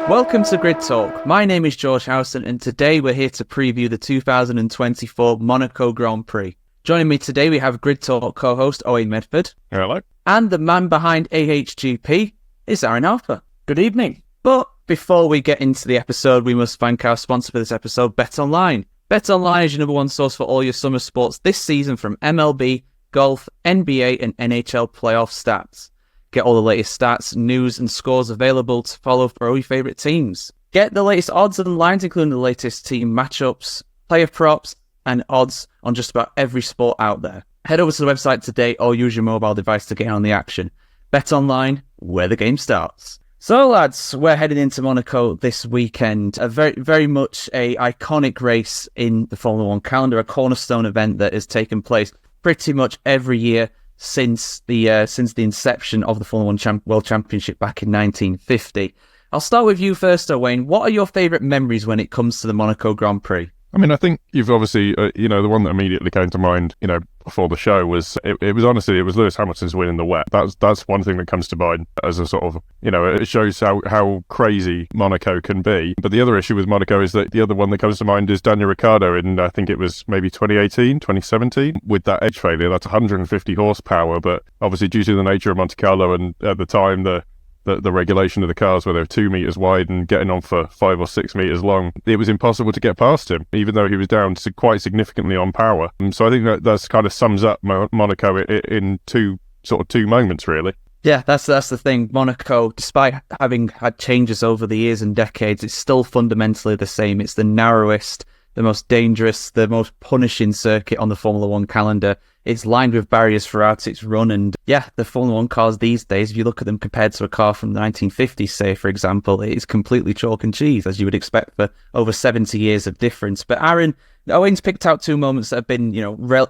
Welcome to Grid Talk. My name is George Howson, and today we're here to preview the 2024 Monaco Grand Prix. Joining me today, we have Grid Talk co-host Owen Medford. Hello. And the man behind AHGP is Aaron Harper. Good evening. But before we get into the episode, we must thank our sponsor for this episode, BetOnline. BetOnline is your number one source for all your summer sports this season, from MLB, golf, NBA, and NHL playoff stats. Get all the latest stats, news, and scores available to follow for all your favourite teams. Get the latest odds and lines, including the latest team matchups, player props, and odds on just about every sport out there. Head over to the website today or use your mobile device to get on the action. Bet Online, where the game starts. So, lads, we're heading into Monaco this weekend. A very much a iconic race in the Formula One calendar, a cornerstone event that has taken place pretty much every year since the inception of the Formula One World Championship back in 1950. I'll start with you first, Owain. What are your favourite memories when it comes to the Monaco Grand Prix? I mean, I think you've obviously, the one that immediately came to mind, before the show was, it was Lewis Hamilton's win in the wet. That's one thing that comes to mind as a sort of, it shows how crazy Monaco can be. But the other issue with Monaco is that the other one that comes to mind is Daniel Ricciardo in, I think it was maybe 2018, 2017, with that edge failure. That's 150 horsepower, but obviously due to the nature of Monte Carlo and at the time, the regulation of the cars where they were 2 meters wide and getting on for 5 or 6 meters long, it was impossible to get past him, even though he was down quite significantly on power. So I think that's kind of sums up Monaco in two moments, really. Yeah, that's the thing. Monaco, despite having had changes over the years and decades, it's still fundamentally the same. It's the narrowest, the most dangerous, the most punishing circuit on the Formula One calendar. It's lined with barriers throughout its run, and the Formula One cars these days, if you look at them compared to a car from the 1950s, say, for example, it is completely chalk and cheese, as you would expect for over 70 years of difference. But Aaron, Owen's picked out two moments that have been,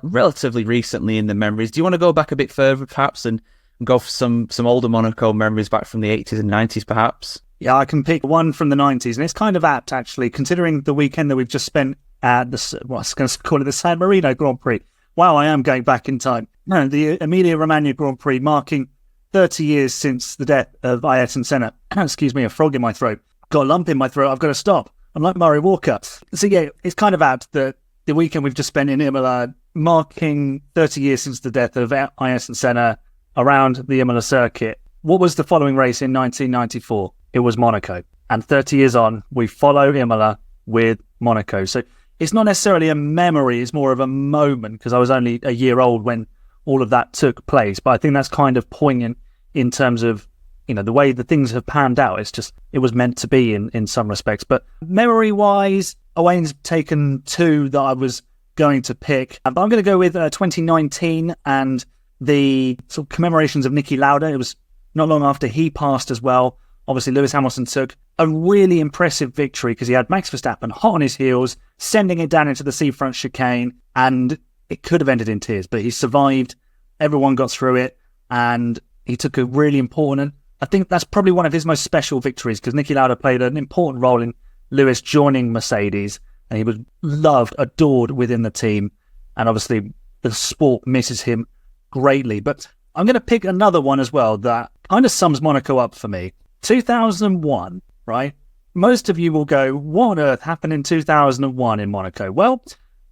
relatively recently in the memories. Do you want to go back a bit further, perhaps, and go for some older Monaco memories back from the 80s and 90s, perhaps? Yeah, I can pick one from the 90s, and it's kind of apt, actually, considering the weekend that we've just spent at the, I was going to call it the San Marino Grand Prix. Wow, I am going back in time. No, the Emilia-Romagna Grand Prix, marking 30 years since the death of Ayrton Senna. Excuse me, a frog in my throat. Got a lump in my throat, I've got to stop. I'm like Murray Walker. So yeah, it's kind of apt that the weekend we've just spent in Imola, marking 30 years since the death of Ayrton Senna around the Imola circuit. What was the following race in 1994? It was Monaco. And 30 years on, we follow Imola with Monaco. So it's not necessarily a memory, it's more of a moment, because I was only a year old when all of that took place. But I think that's kind of poignant in terms of, the way the things have panned out. It's just, it was meant to be in some respects. But memory-wise, Owain's taken two that I was going to pick. But I'm going to go with 2019 and the sort of commemorations of Niki Lauda. It was not long after he passed as well. Obviously, Lewis Hamilton took a really impressive victory because he had Max Verstappen hot on his heels, sending it down into the seafront chicane, and it could have ended in tears, but he survived. Everyone got through it, and he took a really important, I think that's probably one of his most special victories, because Niki Lauda played an important role in Lewis joining Mercedes, and he was loved, adored within the team, and obviously the sport misses him greatly. But I'm going to pick another one as well that kind of sums Monaco up for me. 2001, right? Most of you will go, what on earth happened in 2001 in Monaco? Well,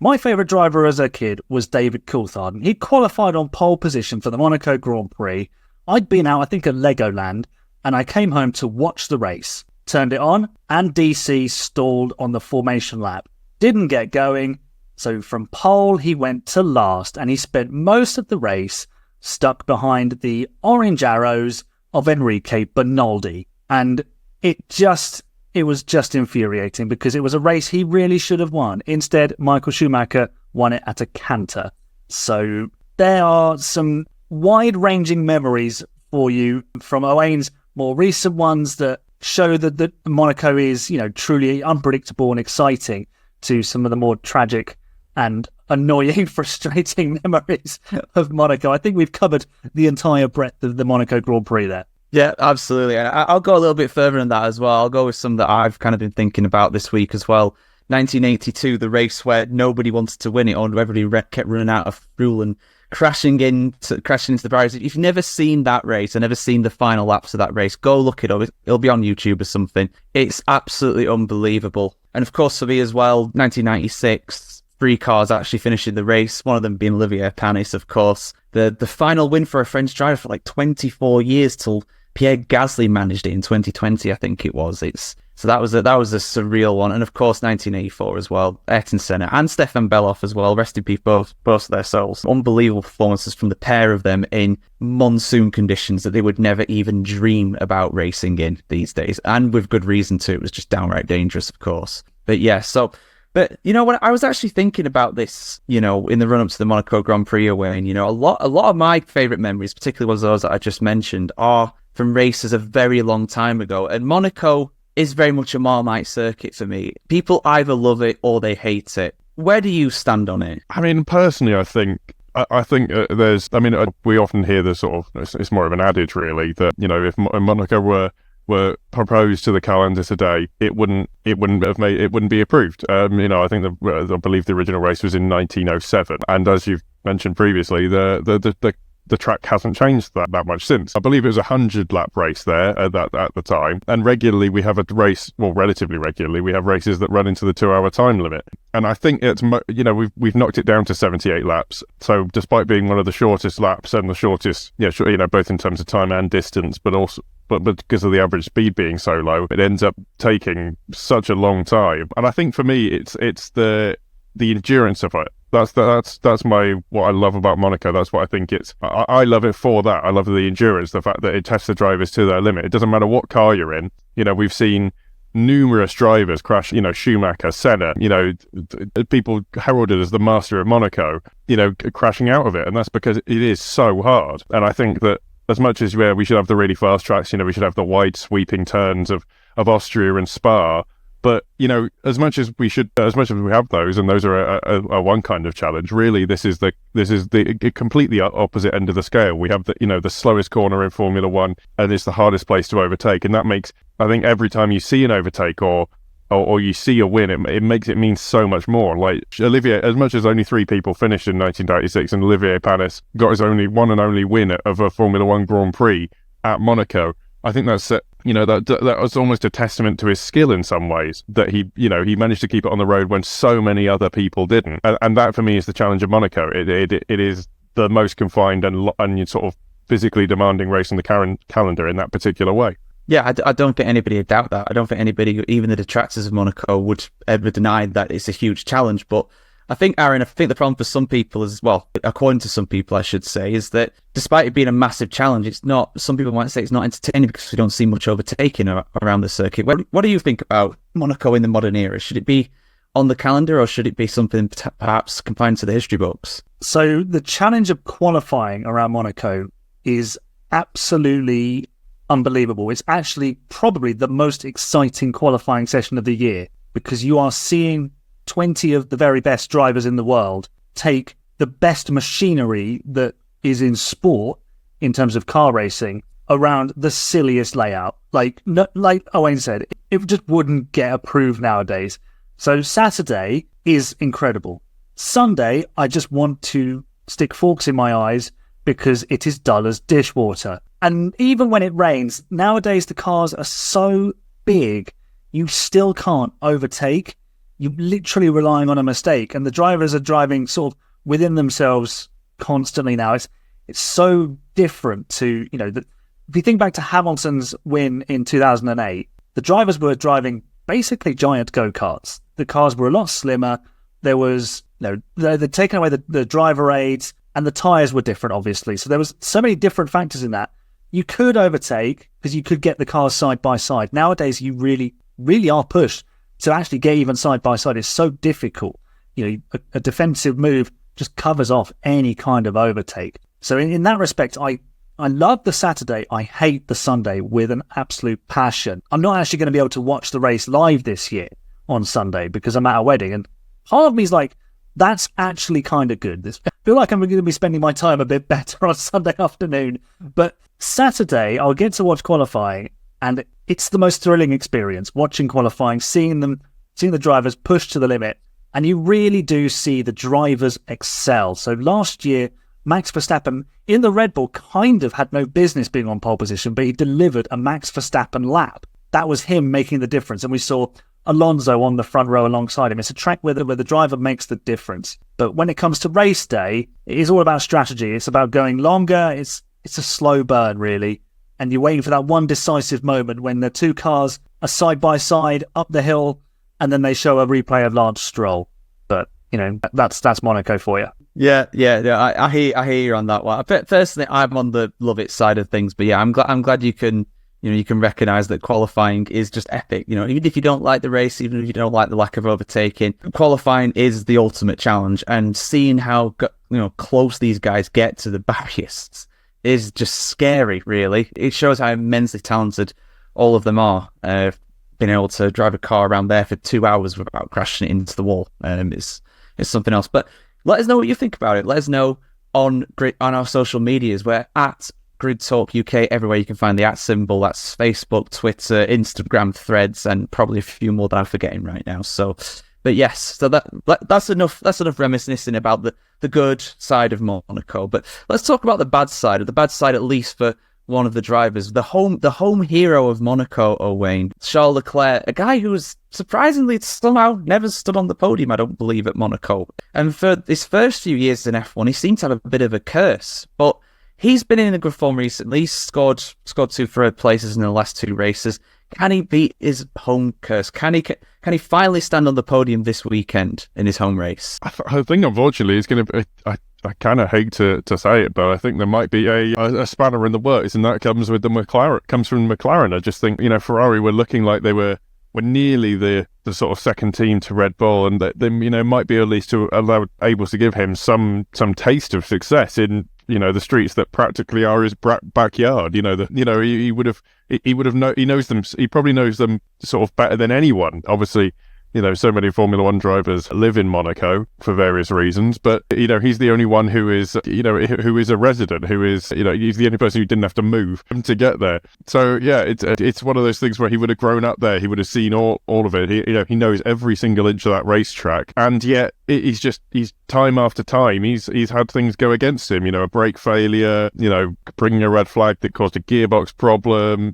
my favourite driver as a kid was David Coulthard. He qualified on pole position for the Monaco Grand Prix. I'd been out, I think, at Legoland, and I came home to watch the race. Turned it on, and DC stalled on the formation lap. Didn't get going, so from pole he went to last, and he spent most of the race stuck behind the orange arrows of Enrique Bernaldi. And it was just infuriating, because it was a race he really should have won. Instead, Michael Schumacher won it at a canter. So there are some wide-ranging memories for you from Owain's more recent ones that show that Monaco is, truly unpredictable and exciting, to some of the more tragic and annoying, frustrating memories of Monaco. I think we've covered the entire breadth of the Monaco Grand Prix there. Yeah, absolutely. And I'll go a little bit further than that as well. I'll go with some that I've kind of been thinking about this week as well. 1982, the race where nobody wanted to win it, or everybody kept running out of fuel and crashing into the barriers. If you've never seen that race and never seen the final laps of that race, go look it up. It'll be on YouTube or something. It's absolutely unbelievable. And of course, for me as well, 1996, 3 cars actually finishing the race, one of them being Olivier Panis, of course. The final win for a French driver for like 24 years till Pierre Gasly managed it in 2020, I think it was. So that was a surreal one. And of course, 1984 as well. Ayrton Senna and Stefan Beloff as well. Rest in peace, both of their souls. Unbelievable performances from the pair of them in monsoon conditions that they would never even dream about racing in these days. And with good reason too. It was just downright dangerous, of course. But yeah, But you know what? I was actually thinking about this, in the run up to the Monaco Grand Prix away, and a lot of my favourite memories, particularly ones those that I just mentioned, are from races a very long time ago. And Monaco is very much a Marmite circuit for me. People either love it or they hate it. Where do you stand on it? I mean, personally, I think we often hear the sort of, it's more of an adage really, that, if Monaco were proposed to the calendar today, it wouldn't be approved. I believe the original race was in 1907, and as you've mentioned previously, the track hasn't changed that much since. I believe it was a 100-lap race there at the time, and regularly we have relatively regularly we have races that run into the 2-hour time limit. And I think it's we've knocked it down to 78 laps. So despite being one of the shortest laps and the shortest, both in terms of time and distance, but because of the average speed being so low, it ends up taking such a long time. And I think for me, it's the endurance of it. That's what I love about Monaco. That's what I think it's. I love it for that. I love the endurance, the fact that it tests the drivers to their limit. It doesn't matter what car you're in. We've seen numerous drivers crash. Schumacher, Senna. People heralded as the master of Monaco. Crashing out of it, and that's because it is so hard. And I think that as much as we should have the really fast tracks, we should have the wide sweeping turns of Austria and Spa. But, as much as we have those, and those are a one kind of challenge, really, this is the completely opposite end of the scale. We have the slowest corner in Formula One, and it's the hardest place to overtake. And that makes, I think, every time you see an overtake or you see a win, it makes it mean so much more. Like Olivier, as much as only 3 people finished in 1996, and Olivier Panis got his only one and only win of a Formula One Grand Prix at Monaco, I think that's that was almost a testament to his skill in some ways, that he managed to keep it on the road when so many other people didn't. And that for me is the challenge of Monaco. It is the most confined and sort of physically demanding race on the calendar in that particular way. Yeah, I don't think anybody would doubt that. I don't think anybody, even the detractors of Monaco, would ever deny that it's a huge challenge. But I think, Aaron, the problem for some people as well, according to some people, I should say, is that despite it being a massive challenge, it's not. Some people might say it's not entertaining because we don't see much overtaking around the circuit. What do you think about Monaco in the modern era? Should it be on the calendar, or should it be something perhaps confined to the history books? So the challenge of qualifying around Monaco is absolutely unbelievable. It's actually probably the most exciting qualifying session of the year, because you are seeing 20 of the very best drivers in the world take the best machinery that is in sport in terms of car racing around the silliest layout. Like Owain said, it just wouldn't get approved nowadays. So Saturday is incredible. Sunday, I just want to stick forks in my eyes because it is dull as dishwater. And even when it rains, nowadays the cars are so big, you still can't overtake. You're literally relying on a mistake, and the drivers are driving sort of within themselves constantly now. It's so different to, if you think back to Hamilton's win in 2008, the drivers were driving basically giant go-karts. The cars were a lot slimmer. There was, they'd taken away the driver aids, and the tyres were different, obviously. So there was so many different factors in that. You could overtake because you could get the cars side by side. Nowadays, you really, really are pushed to actually get even side by side. Is so difficult. A defensive move just covers off any kind of overtake. So in that respect, I love the Saturday. I hate the Sunday with an absolute passion. I'm not actually going to be able to watch the race live this year on Sunday because I'm at a wedding, and part of me is like, that's actually kind of good. I feel like I'm going to be spending my time a bit better on Sunday afternoon. But Saturday, I'll get to watch qualifying, and it's the most thrilling experience, watching qualifying, seeing the drivers push to the limit. And you really do see the drivers excel. So last year, Max Verstappen in the Red Bull kind of had no business being on pole position, but he delivered a Max Verstappen lap. That was him making the difference. And we saw Alonso on the front row alongside him. It's a track where the driver makes the difference. But when it comes to race day, it is all about strategy. It's about going longer. It's a slow burn, really. And you're waiting for that one decisive moment when the two cars are side by side up the hill, and then they show a replay of Lance Stroll. But, that's Monaco for you. Yeah. I hear you on that one. Personally, I'm on the love it side of things, but yeah, I'm glad you can recognise that qualifying is just epic. Even if you don't like the race, even if you don't like the lack of overtaking, qualifying is the ultimate challenge. And seeing how close these guys get to the barriers is just scary. Really, it shows how immensely talented all of them are. Being able to drive a car around there for 2 hours without crashing it into the wall is something else. But let us know what you think about it. Let us know on our social medias. We're at Grid Talk UK everywhere. You can find the @ symbol. That's Facebook, Twitter, Instagram, Threads, and probably a few more that I'm forgetting right now. But yes, so that's enough. That's enough reminiscing about the good side of Monaco. But let's talk about the bad side. The bad side, at least for one of the drivers, the home hero of Monaco, Owain, Charles Leclerc, a guy who was surprisingly somehow never stood on the podium, I don't believe, at Monaco. And for his first few years in F1, he seemed to have a bit of a curse, but he's been in a good form recently. He's scored 2 third places in the last 2 races. Can he beat his home curse? Can he finally stand on the podium this weekend in his home race? I think, unfortunately, it's going to be... I kind of hate to say it, but I think there might be a spanner in the works, and that comes with the McLaren. Comes from McLaren. I just think Ferrari were looking like they were nearly the sort of second team to Red Bull, and that they might be at least able to give him some taste of success in the streets that practically are his backyard. He knows them. He probably knows them sort of better than anyone. Obviously, so many Formula One drivers live in Monaco for various reasons, but he's the only one who is who is a resident, who is he's the only person who didn't have to move to get there. So yeah, it's one of those things where he would have grown up there, he would have seen all of it. He knows every single inch of that racetrack, and yet he's time after time he's had things go against him. A brake failure, bringing a red flag that caused a gearbox problem.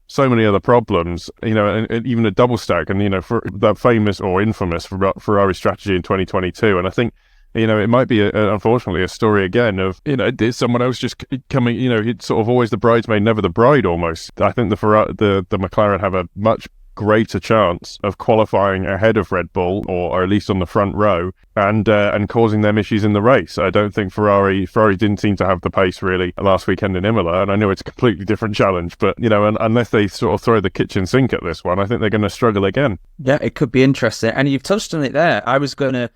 So many other problems, and even a double stack, and for that famous or infamous Ferrari strategy in 2022. And I think, it might be unfortunately a story again of, did someone else just coming? It's sort of always the bridesmaid, never the bride. Almost. I think the McLaren have a much greater chance of qualifying ahead of Red Bull, or at least on the front row, and causing them issues in the race. I don't think Ferrari didn't seem to have the pace really last weekend in Imola, and I know it's a completely different challenge, but unless they sort of throw the kitchen sink at this one, I think they're going to struggle again. Yeah, it could be interesting, and you've touched on it there. I was going to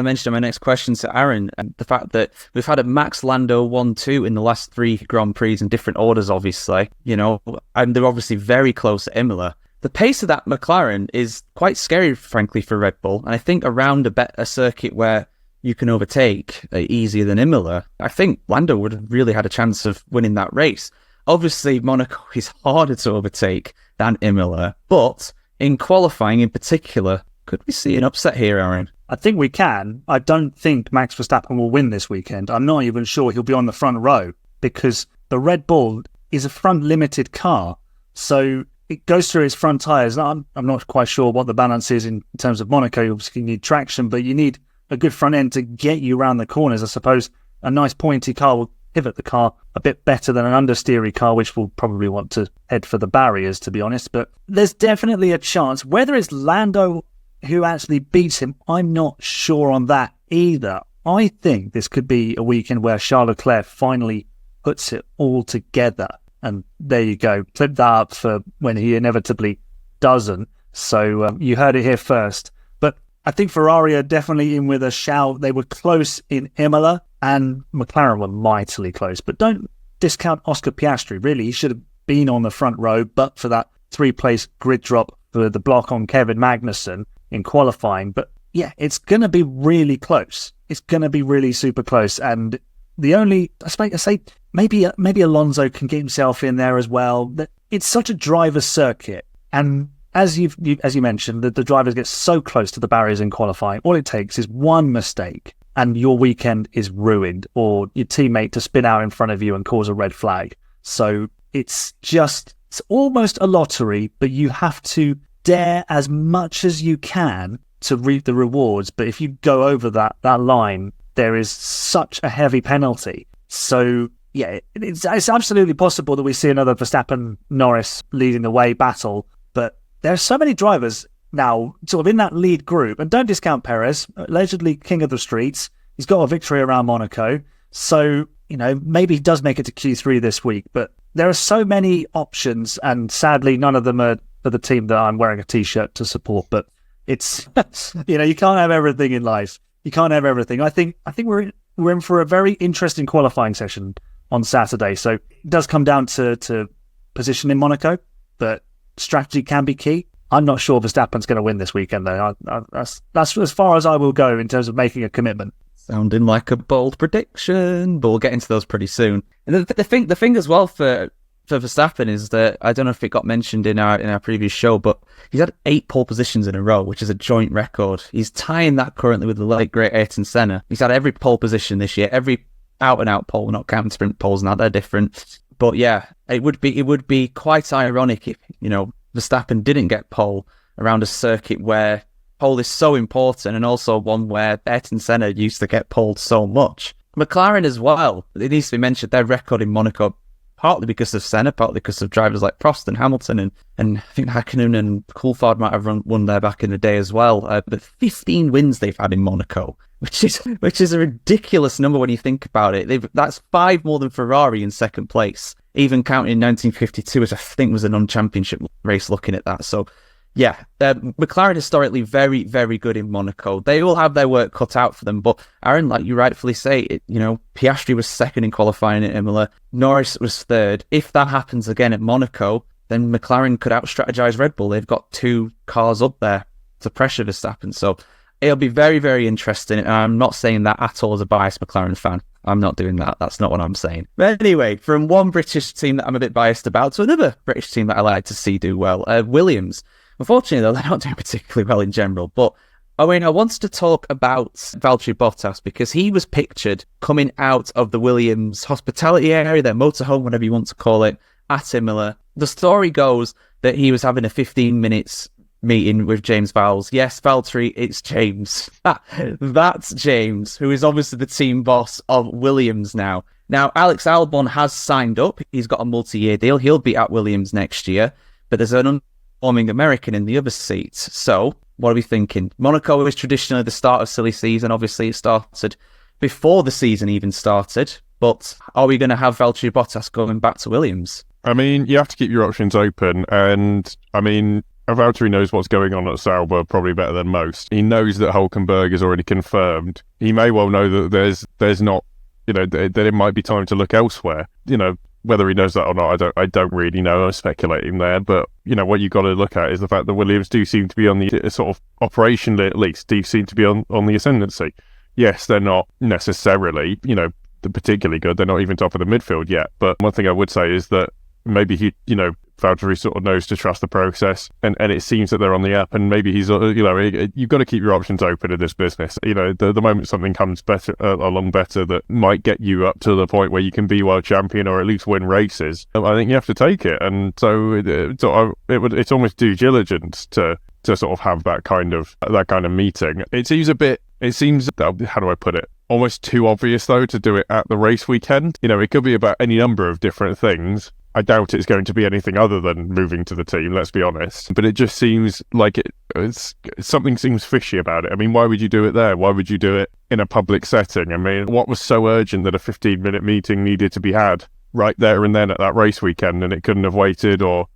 mention in my next question to Aaron, and the fact that we've had a Max Lando 1-2 in the last 3 Grand Prix in different orders, obviously, and they're obviously very close to Imola. The pace of that McLaren is quite scary, frankly, for Red Bull. And I think around a circuit where you can overtake easier than Imola, I think Lando would have really had a chance of winning that race. Obviously, Monaco is harder to overtake than Imola, but in qualifying in particular, could we see an upset here, Aaron? I think we can. I don't think Max Verstappen will win this weekend. I'm not even sure he'll be on the front row, because the Red Bull is a front-limited car. So it goes through its front tyres. I'm not quite sure what the balance is in terms of Monaco. You obviously need traction, but you need a good front end to get you around the corners. I suppose a nice pointy car will pivot the car a bit better than an understeery car, which will probably want to head for the barriers, to be honest. But there's definitely a chance. Whether it's Lando who actually beats him, I'm not sure on that either. I think this could be a weekend where Charles Leclerc finally puts it all together. And there you go. Clip that up for when he inevitably doesn't. So you heard it here first. But I think Ferrari are definitely in with a shout. They were close in Imola, and McLaren were mightily close. But don't discount Oscar Piastri. Really, he should have been on the front row, but for that 3-place grid drop for the block on Kevin Magnussen in qualifying. But yeah, it's going to be really close. It's going to be really super close. And the only, I say, maybe Alonso can get himself in there as well. It's such a driver's circuit, and as you mentioned, the drivers get so close to the barriers in qualifying. All it takes is one mistake, and your weekend is ruined, or your teammate to spin out in front of you and cause a red flag. So it's almost a lottery, but you have to dare as much as you can to reap the rewards. But if you go over that line, there is such a heavy penalty. So yeah, it's absolutely possible that we see another Verstappen-Norris leading the way battle. But there are so many drivers now sort of in that lead group. And don't discount Perez, allegedly king of the streets. He's got a victory around Monaco. So, maybe he does make it to Q3 this week. But there are so many options. And sadly, none of them are for the team that I'm wearing a T-shirt to support. But it's, you can't have everything in life. You can't have everything. I think we're in for a very interesting qualifying session on Saturday. So it does come down to position in Monaco, but strategy can be key. I'm not sure Verstappen's going to win this weekend, though. That's as far as I will go in terms of making a commitment. Sounding like a bold prediction, but we'll get into those pretty soon. And the thing as well for Verstappen is that, I don't know if it got mentioned in our previous show, but he's had 8 pole positions in a row, which is a joint record. He's tying that currently with the late great Ayrton Senna. He's had every pole position this year, every out-and-out pole, not counting sprint poles now, they're different. But yeah, it would be quite ironic if, Verstappen didn't get pole around a circuit where pole is so important, and also one where Ayrton Senna used to get poled so much. McLaren as well, it needs to be mentioned, their record in Monaco, partly because of Senna, partly because of drivers like Prost and Hamilton, and I think Häkkinen and Coulthard might have won there back in the day as well. But 15 wins they've had in Monaco, which is a ridiculous number when you think about it. That's 5 more than Ferrari in second place, even counting 1952, which I think was a non-championship race looking at that. So yeah, McLaren historically very, very good in Monaco. They will have their work cut out for them. But Aaron, like you rightfully say, Piastri was second in qualifying at Imola. Norris was third. If that happens again at Monaco, then McLaren could out-strategize Red Bull. They've got 2 cars up there to pressure Verstappen. So it'll be very, very interesting. And I'm not saying that at all as a biased McLaren fan. I'm not doing that. That's not what I'm saying. But anyway, from one British team that I'm a bit biased about to another British team that I like to see do well, Williams. Unfortunately, though, they're not doing particularly well in general. But, Owen, I wanted to talk about Valtteri Bottas because he was pictured coming out of the Williams hospitality area, their motorhome, whatever you want to call it, at Imola. The story goes that he was having a 15 minutes meeting with James Vowles. Yes, Valtteri, it's James. That's James, who is obviously the team boss of Williams now. Now, Alex Albon has signed up. He's got a multi-year deal. He'll be at Williams next year. But there's an forming American in the other seats. So, what are we thinking? Monaco is traditionally the start of silly season. Obviously, it started before the season even started. But are we going to have Valtteri Bottas going back to Williams? I mean, you have to keep your options open. And, I mean, Valtteri knows what's going on at Sauber probably better than most. He knows that Hülkenberg is already confirmed. He may well know that there's not, that it might be time to look elsewhere. Whether he knows that or not, I don't really know. I'm speculating there, but what you got to look at is the fact that Williams do seem to be on the sort of operationally at least, do seem to be on the ascendancy. Yes, they're not necessarily, particularly good. They're not even top of the midfield yet. But one thing I would say is that maybe Valtteri sort of knows to trust the process, and it seems that they're on the up, and maybe he's, you've got to keep your options open in this business. The moment something comes along better that might get you up to the point where you can be world champion or at least win races, I think you have to take it. And so it's almost due diligence to sort of have that kind of meeting. It seems, how do I put it? Almost too obvious though to do it at the race weekend. It could be about any number of different things. I doubt it's going to be anything other than moving to the team, let's be honest. But it just seems like something seems fishy about it. I mean, why would you do it there? Why would you do it in a public setting? I mean, what was so urgent that a 15-minute meeting needed to be had right there and then at that race weekend, and it couldn't have waited or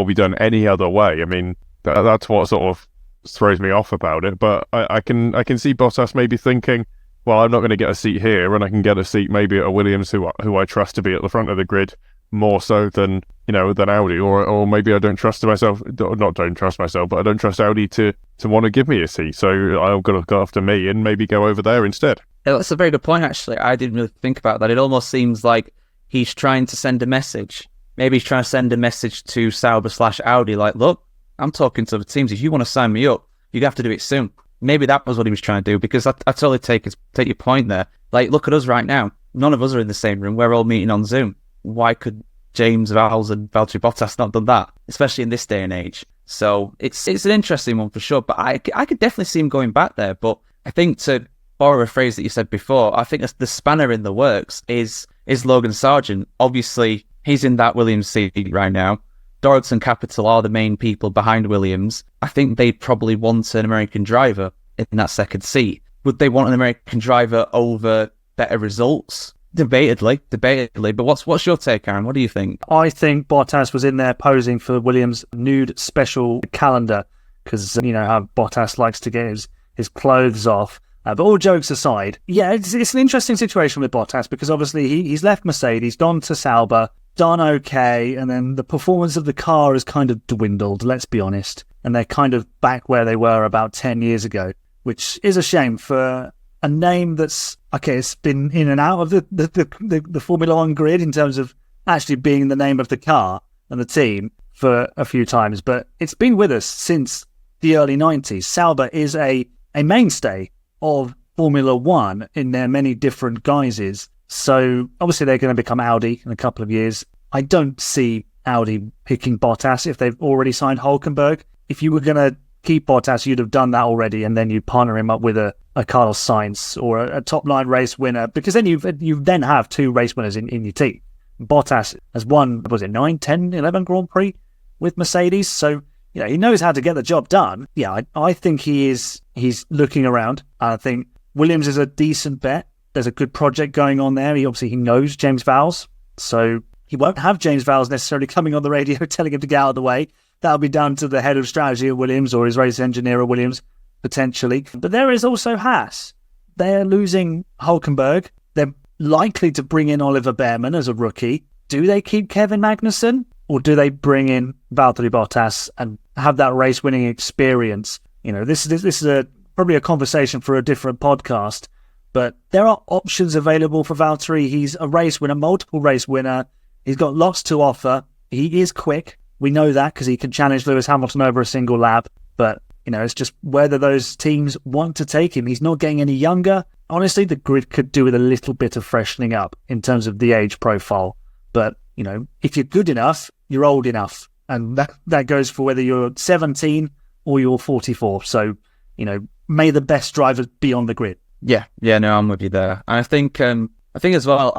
be done any other way? I mean, that's what sort of throws me off about it. But I can see Bottas maybe thinking, well, I'm not going to get a seat here, and I can get a seat maybe at a Williams who I trust to be at the front of the grid more so than Audi, or maybe I don't trust myself, but I don't trust Audi to want to give me a seat, so I've got to look after me and maybe go over there instead. Yeah, that's a very good point, actually. I didn't really think about that. It almost seems like he's trying to send a message. Maybe he's trying to send a message to Sauber / Audi, like, look, I'm talking to the teams. If you want to sign me up, you have to do it soon. maybe that was what he was trying to do, because I totally take your point there. Like, look at us right now. None of us are in the same room. We're all meeting on Zoom. Why could James Vowles and Valtteri Bottas not done that, especially in this day and age? So it's an interesting one for sure. But I could definitely see him going back there. But I think, to borrow a phrase that you said before, I think the spanner in the works is Logan Sargent. Obviously, he's in that Williams seat right now. Dorrington Capital are the main people behind Williams. I think they'd probably want an American driver in that second seat. Would they want an American driver over better results? Debatedly. But what's your take, Aaron? What do you think? I think Bottas was in there posing for Williams' nude special calendar, because you know how Bottas likes to get his clothes off. But all jokes aside, yeah, it's an interesting situation with Bottas, because obviously he's left Mercedes, gone to Sauber, done okay, and then the performance of the car has kind of dwindled, let's be honest. And they're kind of back where they were about 10 years ago, which is a shame for a name that's, okay, it's been in and out of the Formula One grid in terms of actually being the name of the car and the team for a few times, but it's been with us since the early 90s. Sauber is a mainstay of Formula One in their many different guises. So obviously they're going to become Audi in a couple of years. I don't see Audi picking Bottas if they've already signed Hülkenberg. If you were going to keep Bottas, you'd have done that already, and then you partner him up with a Carlos Sainz or a top-line race winner, because then you then have two race winners in your team. Bottas has won, was it 9, 10, 11 Grand Prix with Mercedes, so you know he knows how to get the job done. Yeah, I think he's looking around. I think Williams is a decent bet. There's a good project going on there. He knows James Vowles, so he won't have James Vowles necessarily coming on the radio telling him to get out of the way. That'll be down to the head of strategy at Williams or his race engineer at Williams, potentially. But there is also Haas. They're losing Hülkenberg. They're likely to bring in Oliver Behrman as a rookie. Do they keep Kevin Magnussen, or do they bring in Valtteri Bottas and have that race-winning experience? You know, this is probably a conversation for a different podcast. But there are options available for Valtteri. He's a race winner, multiple race winner. He's got lots to offer. He is quick. We know that because he can challenge Lewis Hamilton over a single lap. But, you know, it's just whether those teams want to take him. He's not getting any younger. Honestly, the grid could do with a little bit of freshening up in terms of the age profile. But, you know, if you're good enough, you're old enough. And that goes for whether you're 17 or you're 44. So, you know, may the best drivers be on the grid. Yeah, no, I'm with you there. And I think as well,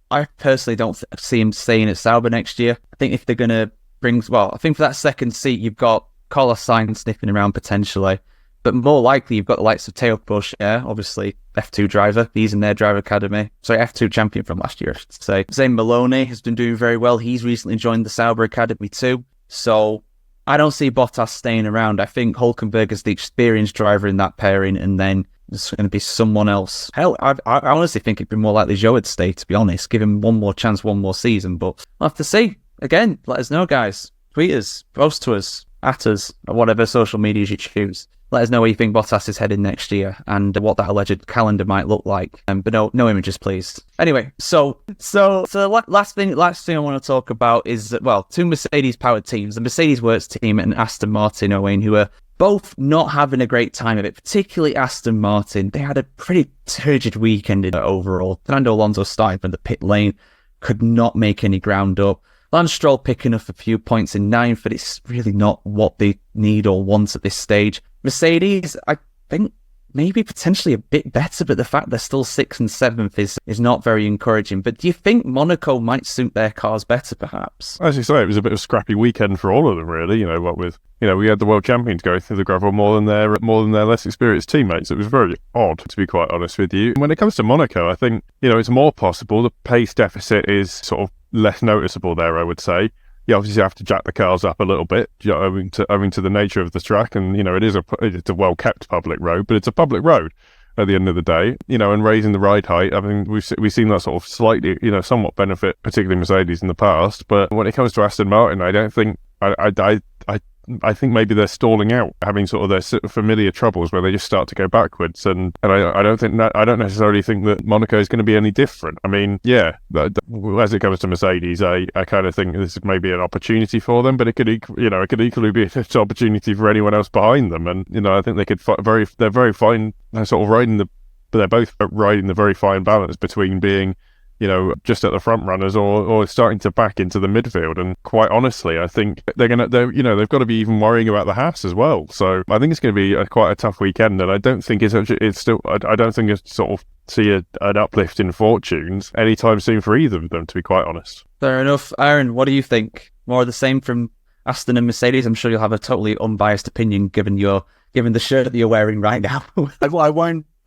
I personally don't see him staying at Sauber next year. I think if they're going to I think for that second seat, you've got Carlos Sainz sniffing around potentially, but more likely you've got the likes of Teo Pourchaire, obviously F2 driver. He's in their driver academy. Sorry, F2 champion from last year, I should say. Zane Maloney has been doing very well. He's recently joined the Sauber academy too. So I don't see Bottas staying around. I think Hülkenberg is the experienced driver in that pairing, and then there's going to be someone else. Hell, I honestly think it'd be more likely Zhou would stay, to be honest. Give him one more chance, one more season. But we'll have to see. Again, let us know, guys. Tweet us, post to us, at us, or whatever social medias you choose. Let us know where you think Bottas is heading next year and what that alleged calendar might look like. But no images, please. Anyway, so last thing I want to talk about is, two Mercedes-powered teams, the Mercedes Works team and Aston Martin, Owain, who are both not having a great time of it, particularly Aston Martin. They had a pretty turgid weekend overall. Fernando Alonso starting from the pit lane, could not make any ground up. Lance Stroll picking up a few points in ninth, but it's really not what they need or want at this stage. Mercedes, I think, maybe potentially a bit better, but the fact they're still 6th and 7th is not very encouraging. But do you think Monaco might suit their cars better, perhaps? As you say, it was a bit of a scrappy weekend for all of them, really. You know, what with, you know, we had the world champions go through the gravel more than their less experienced teammates. It was very odd, to be quite honest with you. When it comes to Monaco, I think, you know, it's more possible. The pace deficit is sort of less noticeable there, I would say. You obviously have to jack the cars up a little bit, you know, owing to the nature of the track, and you know it's a well kept public road, but it's a public road at the end of the day, you know, and raising the ride height. I mean, we've seen that sort of slightly, you know, somewhat benefit particularly Mercedes in the past, but when it comes to Aston Martin, I don't think I I think maybe they're stalling out, having sort of their familiar troubles where they just start to go backwards. And I don't necessarily think that Monaco is going to be any different. I mean, yeah, as it comes to Mercedes, I kind of think this is maybe an opportunity for them, but it could equally be an opportunity for anyone else behind them. And I think they could they're very fine. They're sort of they're both riding the very fine balance between being, just at the front runners or starting to back into the midfield. And quite honestly, I think they've got to be even worrying about the Haas as well. So I think it's going to be quite a tough weekend. And I don't think I don't think it's sort of see an uplift in fortunes anytime soon for either of them, to be quite honest. Fair enough. Aaron, what do you think? More of the same from Aston and Mercedes? I'm sure you'll have a totally unbiased opinion given the shirt that you're wearing right now.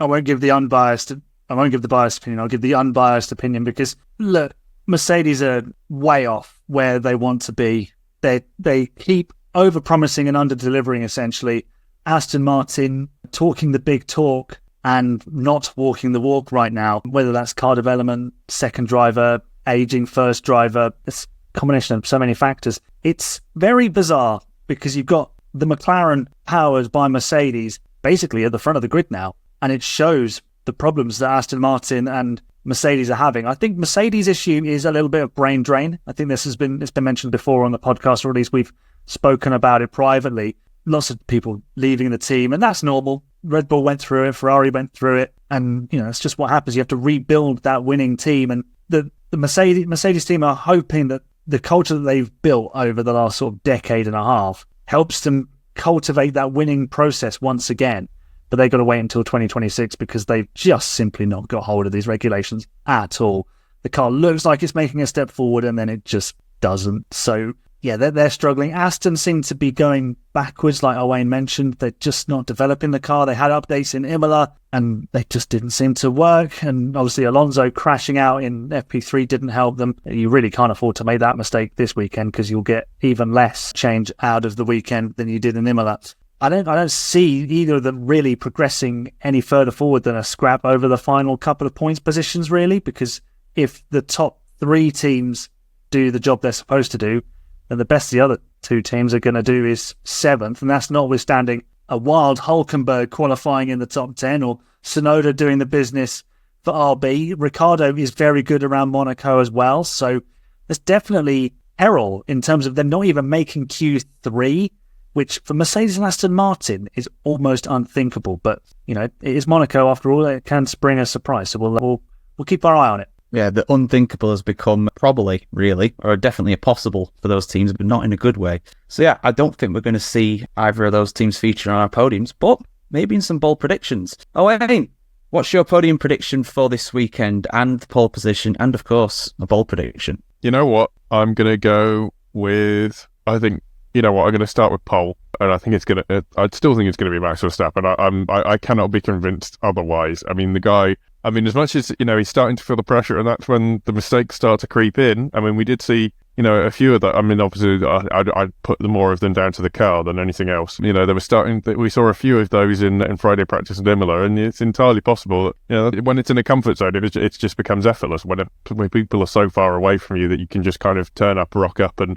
I won't give the unbiased. I won't give the biased opinion. I'll give the unbiased opinion because, look, Mercedes are way off where they want to be. They keep over-promising and under-delivering, essentially. Aston Martin talking the big talk and not walking the walk right now, whether that's car development, second driver, aging first driver. It's a combination of so many factors. It's very bizarre because you've got the McLaren powered by Mercedes basically at the front of the grid now, and it shows the problems that Aston Martin and Mercedes are having. I think Mercedes' issue is a little bit of brain drain. I think it's been mentioned before on the podcast, or at least we've spoken about it privately. Lots of people leaving the team, and that's normal. Red Bull went through it, Ferrari went through it, and it's just what happens. You have to rebuild that winning team, and the Mercedes team are hoping that the culture that they've built over the last sort of decade and a half helps them cultivate that winning process once again. But they've got to wait until 2026 because they've just simply not got hold of these regulations at all. The car looks like it's making a step forward and then it just doesn't. So, yeah, they're struggling. Aston seem to be going backwards, like Owain mentioned. They're just not developing the car. They had updates in Imola and they just didn't seem to work. And obviously Alonso crashing out in FP3 didn't help them. You really can't afford to make that mistake this weekend because you'll get even less change out of the weekend than you did in Imola. I don't see either of them really progressing any further forward than a scrap over the final couple of points positions, really, because if the top three teams do the job they're supposed to do, then the best the other two teams are going to do is seventh, and that's notwithstanding a wild Hulkenberg qualifying in the top 10 or Tsunoda doing the business for RB. Ricciardo is very good around Monaco as well, so there's definitely peril in terms of they're not even making Q3, which for Mercedes and Aston Martin is almost unthinkable. But, it is Monaco after all. It can spring a surprise. So we'll keep our eye on it. Yeah, the unthinkable has become probably, really, or definitely a possible for those teams, but not in a good way. So yeah, I don't think we're going to see either of those teams feature on our podiums, but maybe in some bold predictions. Oh, wait, what's your podium prediction for this weekend and the pole position and, of course, a bold prediction? You know what? I'm going to go with, I'm going to start with pole, and I still think it's going to be Max Verstappen. I cannot be convinced otherwise. I mean, the guy, as much as, he's starting to feel the pressure, and that's when the mistakes start to creep in. I mean, we did see, a few of that. I mean, obviously, I'd put more of them down to the car than anything else. We saw a few of those in Friday practice in Imola, and it's entirely possible that, when it's in a comfort zone, it just becomes effortless. When people are so far away from you that you can just kind of turn up, rock up, and,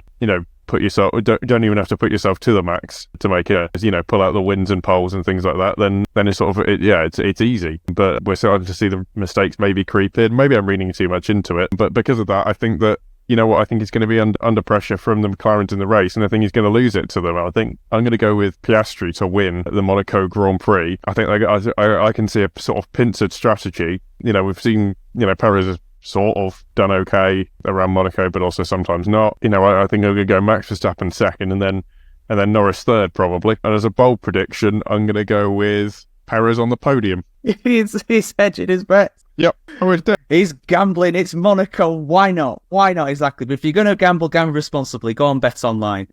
put yourself, don't even have to put yourself to the max to make it, pull out the wins and poles and things like that, then it's sort of, it's easy. But we're starting to see the mistakes maybe creep in. Maybe I'm reading too much into it, but because of that, I think that, I think he's going to be under pressure from the McLarens in the race, and I think he's going to lose it to them. I think I'm going to go with Piastri to win the Monaco Grand Prix. I think I can see a sort of pincered strategy. We've seen, Perez has sort of done okay around Monaco, but also sometimes not. I think I'm going to go Max Verstappen second, and then Norris third probably. And as a bold prediction, I'm going to go with Perez on the podium. He's hedging his bets. Yep, I was dead. He's gambling. It's Monaco. Why not? Why not exactly? But if you're going to gamble responsibly. Go on Bet Online.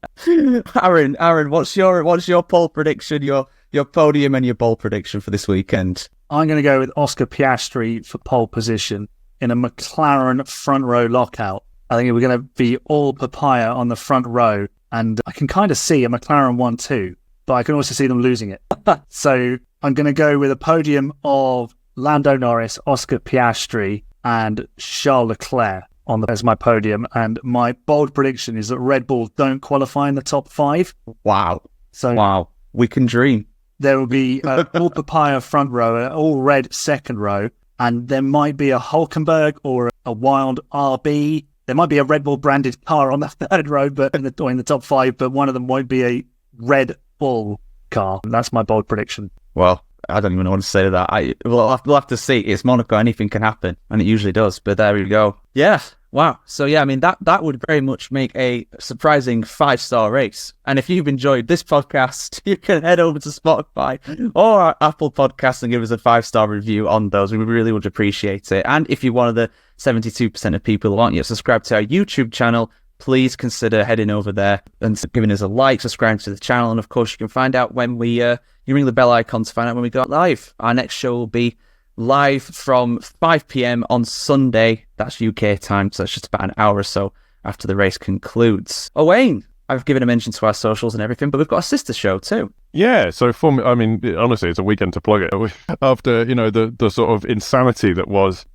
Aaron, what's your pole prediction? Your podium and your bold prediction for this weekend? I'm going to go with Oscar Piastri for pole position in a McLaren front row lockout. I think we're going to be all papaya on the front row, and I can kind of see a McLaren 1-2, but I can also see them losing it. So I'm going to go with a podium of Lando Norris, Oscar Piastri, and Charles Leclerc. as my podium. And my bold prediction is that Red Bull don't qualify in the top 5. Wow. So wow. We can dream. There will be all papaya front row, all red second row, and there might be a Hulkenberg or a wild RB. There might be a Red Bull branded car on the third row, but in the top 5, but one of them won't be a Red Bull car. That's my bold prediction. Well, I don't even know what to say to that. We'll have to see. It's Monaco. Anything can happen, and it usually does. But there we go. Yeah. Wow. So yeah, I mean that would very much make a surprising 5-star race. And if you've enjoyed this podcast, you can head over to Spotify or Apple Podcasts and give us a 5-star review on those. We really would appreciate it. And if you're one of the 72% of people who aren't yet subscribed to our YouTube channel, please consider heading over there and giving us a like, subscribing to the channel, and of course you can find out when you ring the bell icon to find out when we go live. Our next show will be live from 5 p.m. on Sunday. That's UK time, so it's just about an hour or so after the race concludes. Oh, Wayne, I've given a mention to our socials and everything, but we've got a sister show too. Yeah, so for me, I mean, honestly, it's a weekend to plug it. After, the sort of insanity that was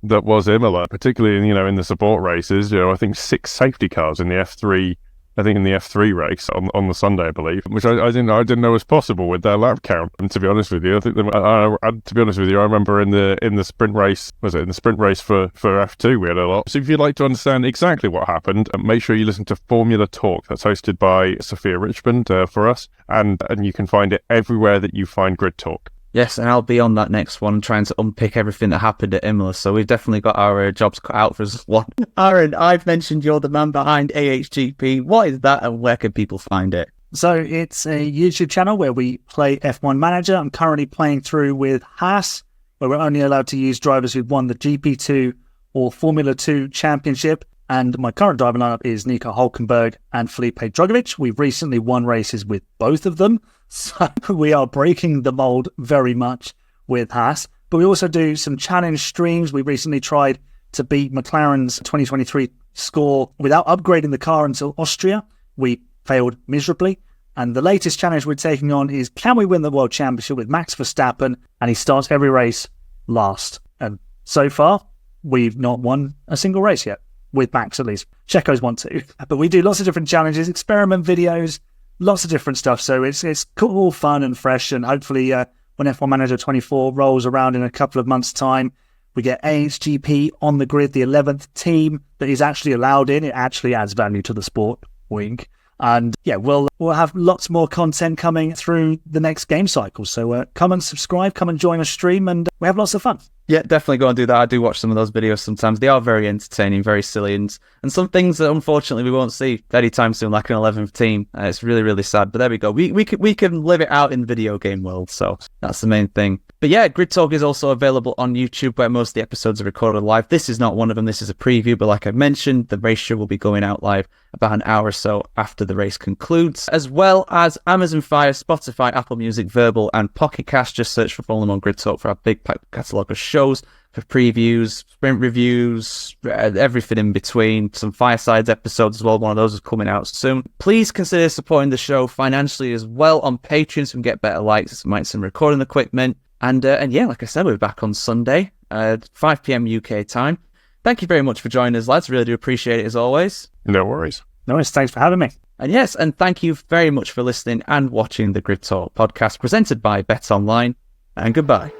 Imola, particularly in the support races, I think 6 safety cars in the F3. I think in the F3 race on the Sunday, I believe, which I didn't know was possible with their lap count. And to be honest with you, I think I remember in the sprint race, in the sprint race for F2, we had a lot. So if you'd like to understand exactly what happened, make sure you listen to Formula Talk. That's hosted by Sophia Richmond for us, and you can find it everywhere that you find Grid Talk. Yes, and I'll be on that next one trying to unpick everything that happened at Imola, so we've definitely got our jobs cut out for us. Aaron, I've mentioned you're the man behind AHGP. What is that, and where can people find it? So it's a YouTube channel where we play F1 Manager. I'm currently playing through with Haas, where we're only allowed to use drivers who've won the GP2 or Formula 2 championship. And my current driver lineup is Nico Hulkenberg and Felipe Drugovich. We've recently won races with both of them, so we are breaking the mold very much with Haas. But we also do some challenge streams. We recently tried to beat McLaren's 2023 score without upgrading the car until Austria. We failed miserably. And the latest challenge we're taking on is, can we win the World Championship with Max Verstappen? And he starts every race last. And so far, we've not won a single race yet. With Max, at least. Checo's won too. But we do lots of different challenges, experiment videos, lots of different stuff. So it's cool, fun and fresh. And hopefully when F1 Manager 24 rolls around in a couple of months' time, we get AHGP on the grid, the 11th team that is actually allowed in. It actually adds value to the sport. Wink. And yeah, we'll have lots more content coming through the next game cycle. So come and subscribe, come and join us stream, and we have lots of fun. Yeah, definitely go and do that. I do watch some of those videos sometimes. They are very entertaining, very silly, and some things that unfortunately we won't see anytime soon, like an 11th team. It's really, really sad. But there we go. We can live it out in the video game world, so that's the main thing. But yeah, Grid Talk is also available on YouTube, where most of the episodes are recorded live. This is not one of them. This is a preview, but like I mentioned, the race show will be going out live about an hour or so after the race concludes, as well as Amazon Fire, Spotify, Apple Music, Verbal, and Pocket Cast. Just search for Follow Them on Grid Talk for our big catalogue of shows, for previews, sprint reviews, everything in between. Some Firesides episodes as well. One of those is coming out soon. Please consider supporting the show financially as well on Patreon so we can get better lights, some recording equipment. And yeah, like I said, we're back on Sunday, 5 p.m. UK time. Thank you very much for joining us, lads. Really do appreciate it as always. No worries. No worries. Thanks for having me. And yes, and thank you very much for listening and watching the Grid Talk podcast presented by Bet Online. And goodbye.